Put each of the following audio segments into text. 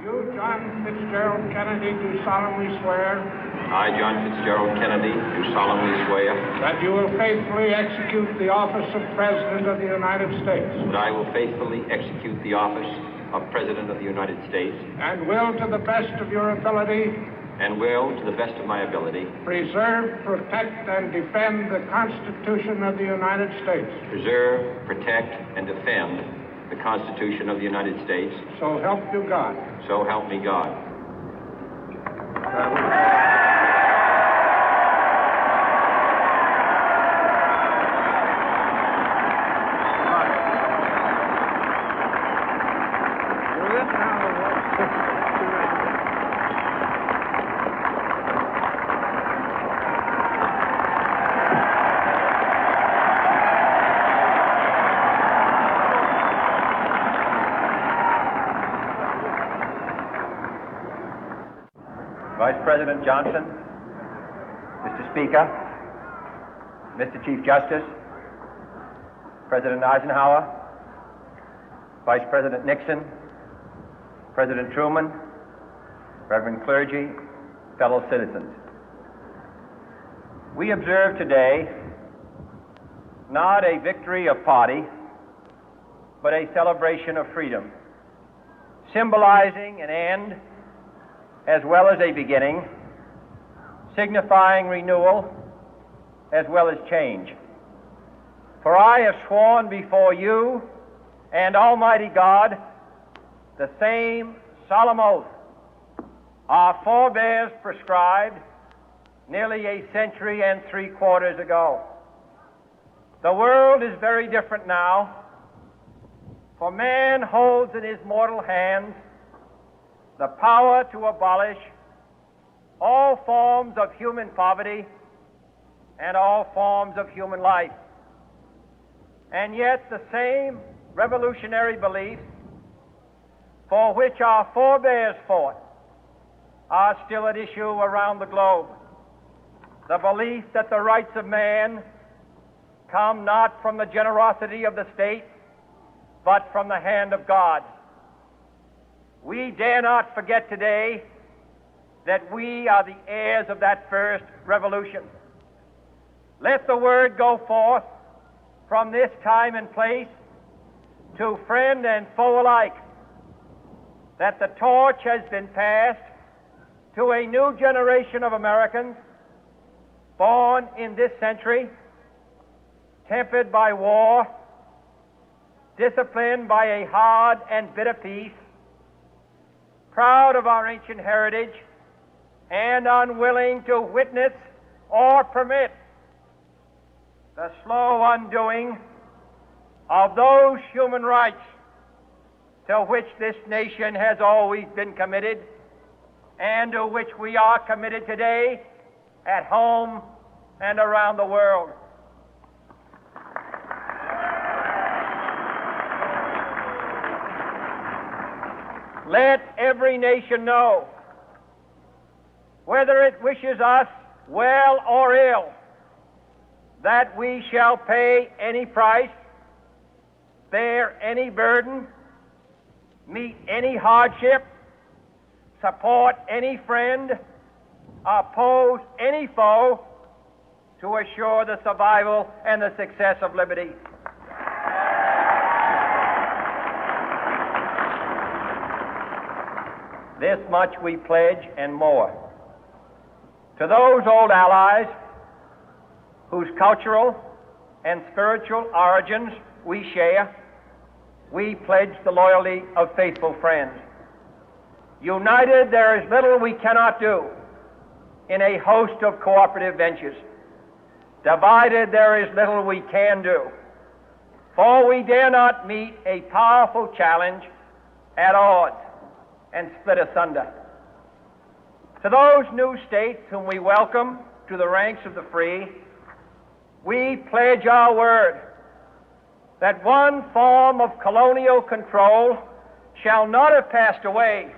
You, John Fitzgerald Kennedy, do solemnly swear I, John Fitzgerald Kennedy, do solemnly swear that you will faithfully execute the office of President of the United States that I will faithfully execute the office of President of the United States and will, to the best of your ability, and will, to the best of my ability, preserve, protect, and defend the Constitution of the United States. preserve, protect, and defend the Constitution of the United States. So help you God. So help me God. Vice President Johnson, Mr. Speaker, Mr. Chief Justice, President Eisenhower, Vice President Nixon, President Truman, Reverend clergy, fellow citizens. We observe today not a victory of party, but a celebration of freedom, symbolizing an end as well as a beginning, signifying renewal as well as change. For I have sworn before you and Almighty God the same solemn oath our forebears prescribed nearly a century and 3/4 ago. The world is very different now, for man holds in his mortal hands the power to abolish all forms of human poverty and all forms of human life. And yet the same revolutionary beliefs for which our forebears fought are still at issue around the globe. The belief that the rights of man come not from the generosity of the state, but from the hand of God. We dare not forget today that we are the heirs of that first revolution. Let the word go forth from this time and place to friend and foe alike that the torch has been passed to a new generation of Americans born in this century, tempered by war, disciplined by a hard and bitter peace, proud of our ancient heritage, and unwilling to witness or permit the slow undoing of those human rights to which this nation has always been committed and to which we are committed today at home and around the world. Let every nation know, whether it wishes us well or ill, that we shall pay any price, bear any burden, meet any hardship, support any friend, oppose any foe to assure the survival and the success of liberty. This much we pledge and more. To those old allies whose cultural and spiritual origins we share, we pledge the loyalty of faithful friends. United, there is little we cannot do in a host of cooperative ventures. Divided, there is little we can do, for we dare not meet a powerful challenge at odds and split asunder. To those new states whom we welcome to the ranks of the free, we pledge our word that one form of colonial control shall not have passed away,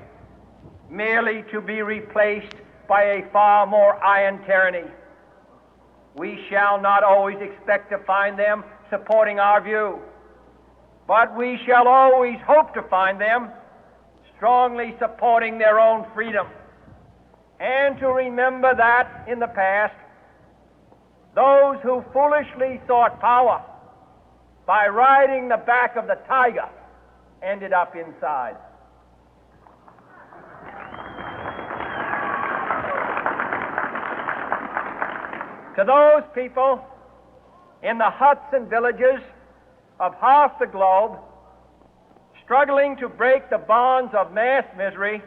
merely to be replaced by a far more iron tyranny. We shall not always expect to find them supporting our view, but we shall always hope to find them strongly supporting their own freedom, and to remember that in the past, those who foolishly sought power by riding the back of the tiger ended up inside. To those people in the huts and villages of half the globe struggling to break the bonds of mass misery,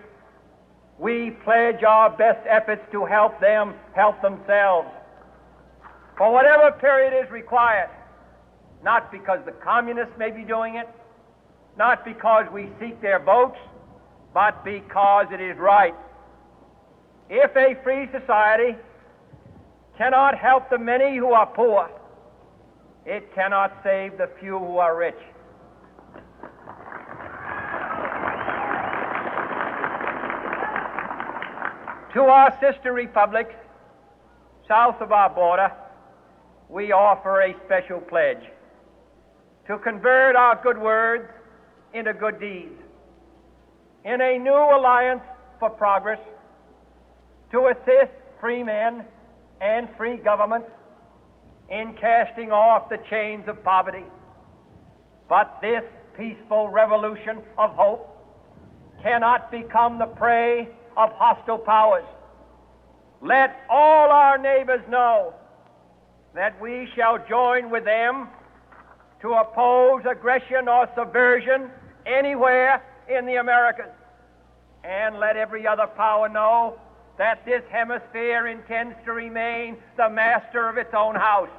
we pledge our best efforts to help them help themselves for whatever period is required, not because the communists may be doing it, not because we seek their votes, but because it is right. If a free society cannot help the many who are poor, it cannot save the few who are rich. To our sister republics south of our border, we offer a special pledge to convert our good words into good deeds, in a new alliance for progress, to assist free men and free governments in casting off the chains of poverty. But this peaceful revolution of hope cannot become the prey of hostile powers. Let all our neighbors know that we shall join with them to oppose aggression or subversion anywhere in the Americas. And let every other power know that this hemisphere intends to remain the master of its own house.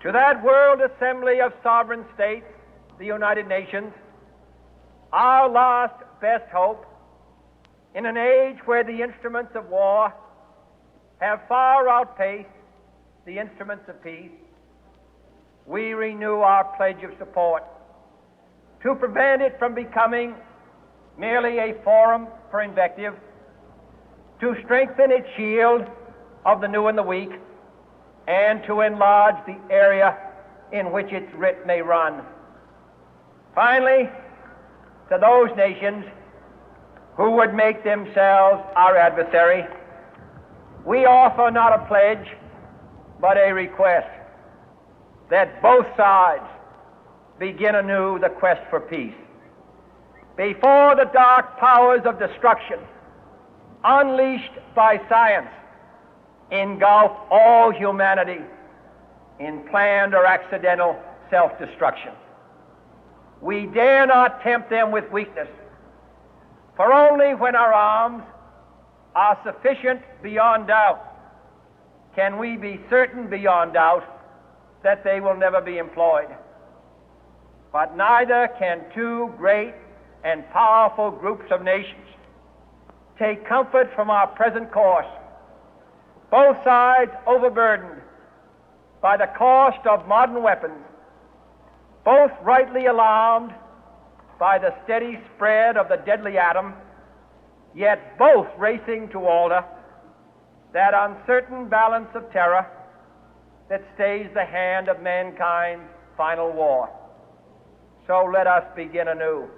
To that World Assembly of Sovereign States, the United Nations, our last best hope, in an age where the instruments of war have far outpaced the instruments of peace, we renew our pledge of support to prevent it from becoming merely a forum for invective, to strengthen its shield of the new and the weak, and to enlarge the area in which its writ may run. Finally, to those nations who would make themselves our adversary, we offer not a pledge, but a request that both sides begin anew the quest for peace. Before the dark powers of destruction, unleashed by science, engulf all humanity in planned or accidental self-destruction, we dare not tempt them with weakness, for only when our arms are sufficient beyond doubt can we be certain beyond doubt that they will never be employed. But neither can two great and powerful groups of nations take comfort from our present course, both sides overburdened by the cost of modern weapons, both rightly alarmed by the steady spread of the deadly atom, yet both racing to alter that uncertain balance of terror that stays the hand of mankind's final war. So let us begin anew,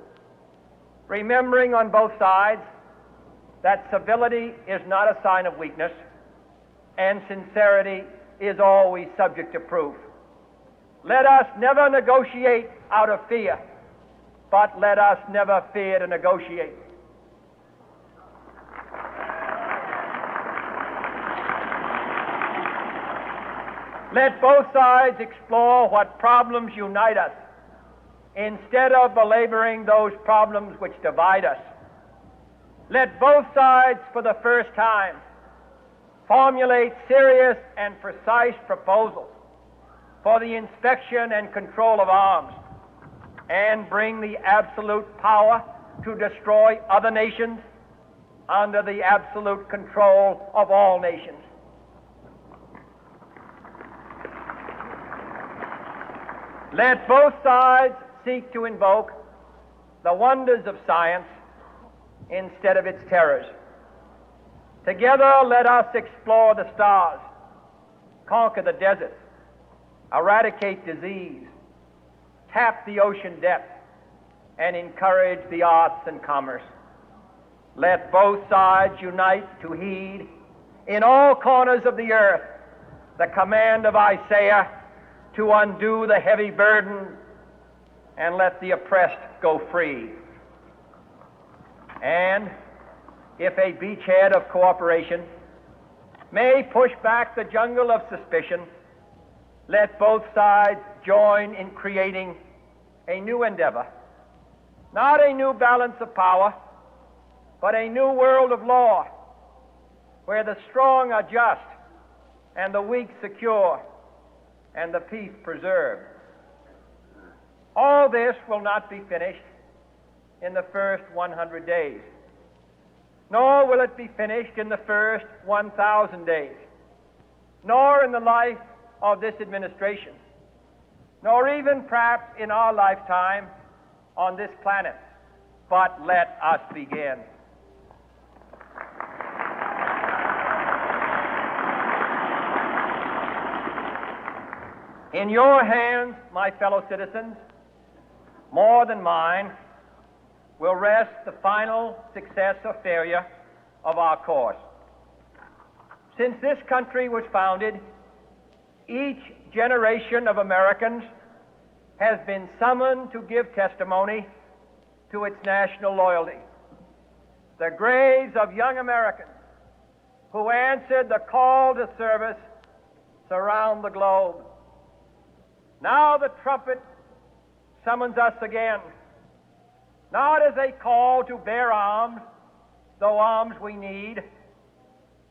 remembering on both sides that civility is not a sign of weakness, and sincerity is always subject to proof. Let us never negotiate out of fear, but let us never fear to negotiate. Let both sides explore what problems unite us, instead of belaboring those problems which divide us. Let both sides, for the first time, formulate serious and precise proposals for the inspection and control of arms, and bring the absolute power to destroy other nations under the absolute control of all nations. Let both sides seek to invoke the wonders of science instead of its terrors. Together, let us explore the stars, conquer the deserts, eradicate disease, tap the ocean depth, and encourage the arts and commerce. Let both sides unite to heed in all corners of the earth the command of Isaiah to undo the heavy burden and let the oppressed go free. And if a beachhead of cooperation may push back the jungle of suspicion, let both sides join in creating a new endeavor, not a new balance of power, but a new world of law, where the strong are just and the weak secure and the peace preserved. All this will not be finished in the first 100 days, nor will it be finished in the first 1,000 days, nor in the life of this administration, nor even perhaps in our lifetime on this planet. But let us begin. In your hands, my fellow citizens, more than mine, will rest the final success or failure of our course. Since this country was founded, each generation of Americans has been summoned to give testimony to its national loyalty. The graves of young Americans who answered the call to service surround the globe. Now the trumpet summons us again, not as a call to bear arms, though arms we need,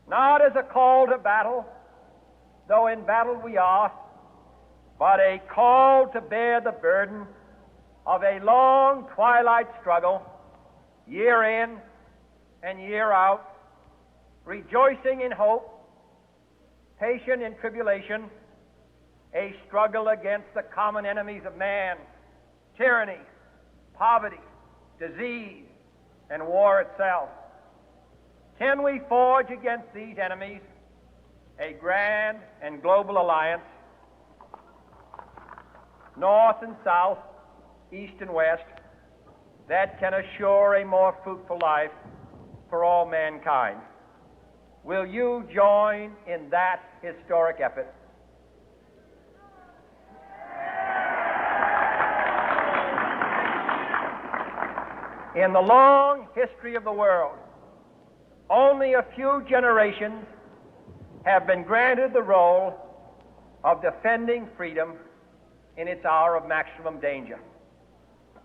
not as a call to battle, though in battle we are, but a call to bear the burden of a long twilight struggle, year in and year out, rejoicing in hope, patient in tribulation, a struggle against the common enemies of man, tyranny, poverty, disease, and war itself. Can we forge against these enemies a grand and global alliance, north and south, east and west, that can assure a more fruitful life for all mankind? Will you join in that historic effort? In the long history of the world, only a few generations have been granted the role of defending freedom in its hour of maximum danger.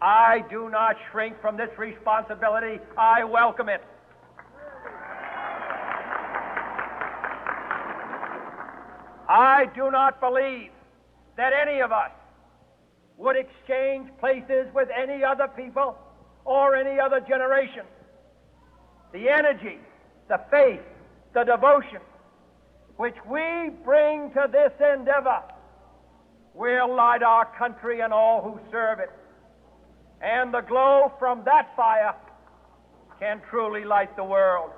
I do not shrink from this responsibility. I welcome it. I do not believe that any of us would exchange places with any other people or any other generation. The energy, the faith, the devotion which we bring to this endeavor will light our country and all who serve it. And the glow from that fire can truly light the world.